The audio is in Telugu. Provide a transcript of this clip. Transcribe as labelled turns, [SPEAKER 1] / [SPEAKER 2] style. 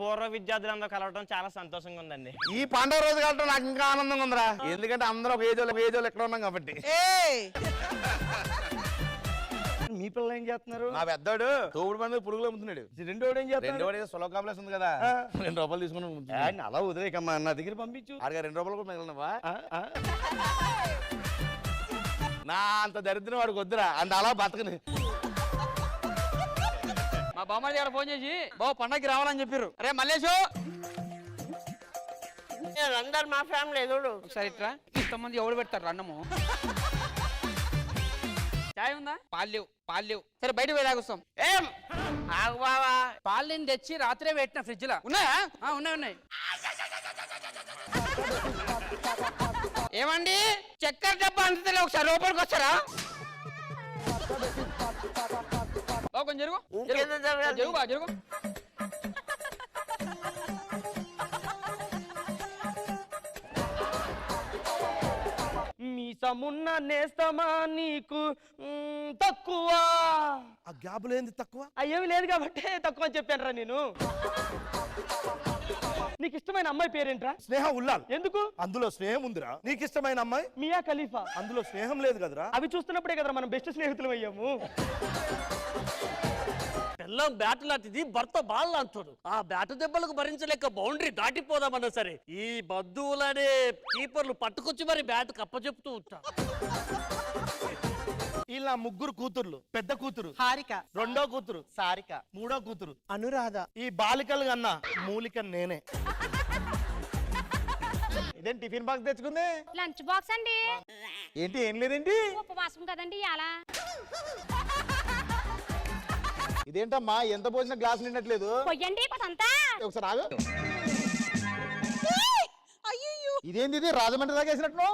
[SPEAKER 1] పూర్వ విద్యార్థులందరూ కలవడం చాలా సంతోషంగా ఉందండి.
[SPEAKER 2] ఈ పండుగ రోజు కలవడం నాకు ఇంకా ఆనందంగా ఉందిరా. ఎందుకంటే అందరూ ఒక ఏజ్ ఎక్కడ ఉన్నాం కాబట్టి.
[SPEAKER 3] మీ పిల్లలు ఏం చేస్తున్నారు?
[SPEAKER 2] మా పెద్దోడు తోపుడు మంది పురుగులు అమ్ముతున్నాడు.
[SPEAKER 3] రెండోడు ఏం చేస్తున్నాడు?
[SPEAKER 2] రెండోడు సులభ కాంప్లెక్స్ ఉంది కదా, 2 రూపాయలు తీసుకుని
[SPEAKER 3] అలా వదిలేకమ్మా, నా దగ్గర పంపించు.
[SPEAKER 2] ఆడిగా 2 రూపాయలు కూడా మిగిలినవా? నా అంత దరిద్రం వాడికి వద్దురా, అంత అలా బతకని.
[SPEAKER 4] మా బామ్మ గారు ఫోన్ చేసి బాబు పండగకి రావాలని చెప్పారు. అరే మల్లేషు
[SPEAKER 1] అందరు మా ఫ్యామిలీ ఎదుడు
[SPEAKER 4] ఒకసారి ఇట్రా. ఇంతమంది ఎవరు పెడతారు అన్నము? చాయ్ ఉందా? పాలు సరే బయట పోయి తాగొస్తాం.
[SPEAKER 1] ఏం ఆగు బావా,
[SPEAKER 4] పాలు నేను తెచ్చి రాత్రే పెట్టిన ఫ్రిడ్జ్ లా. ఉన్నాయా? ఉన్నాయి. ఏమండి చక్కెర డబ్బా అంతే, ఒకసారి లోపలికి వస్తారా? కొంచెం జరుగు.
[SPEAKER 3] మీసమున్న నేస్తమా నీకు తక్కువ.
[SPEAKER 2] ఆ గ్యాబులో ఏంది తక్కువ?
[SPEAKER 3] అయ్యేమి లేదు కాబట్టి తక్కువ అని చెప్పాను రా నేను. నీకు ఇష్టమైన అమ్మాయి పేరేంట్రా?
[SPEAKER 2] స్నేహ ఉల్లాల్.
[SPEAKER 3] ఎందుకు?
[SPEAKER 2] అందులో స్నేహం ఉందిరా. నీకు ఇష్టమైన అమ్మాయి
[SPEAKER 3] మియా ఖలీఫా.
[SPEAKER 2] అందులో స్నేహం లేదు కదరా.
[SPEAKER 3] అవి చూస్తున్నప్పుడే కదరా మనం బెస్ట్ స్నేహితులు అయ్యాము.
[SPEAKER 5] పిల్లం బ్యాట్ లాంటిది, భర్త బాల్ లాంటాడు. ఆ బ్యాట్ దెబ్బలకు భరించలేక బౌండరీ దాటిపోదామన్నా సరే ఈ బద్దువులనే కీపర్లు పట్టుకొచ్చి మరి బ్యాట్ కప్పచెప్తూ ఉంటారు.
[SPEAKER 2] ఇలా 3 కూతుర్లు, పెద్ద కూతురు
[SPEAKER 1] హారిక,
[SPEAKER 2] రెండో కూతురు
[SPEAKER 1] సారిక,
[SPEAKER 2] మూడో కూతురు
[SPEAKER 1] అనురాధ.
[SPEAKER 2] ఈ బాలికలు కన్నా మూలిక నేనే.
[SPEAKER 3] ఇదేం టిఫిన్ బాక్స్ తెచ్చుకుంది?
[SPEAKER 6] లంచ్ బాక్స్ అండి.
[SPEAKER 3] ఏంటి ఏం లేదేంటి?
[SPEAKER 6] ఉపవాసం కదండి అలా.
[SPEAKER 3] ఇదేంటమ్మా ఎంత పోసిన గ్లాస్ నిండట్లేదు?
[SPEAKER 6] పొయ్యండి కొంత.
[SPEAKER 3] ఒకసారి ఆగు. ఇదేంది ఇది రాజమండ్రి దాకా వేసినట్టు?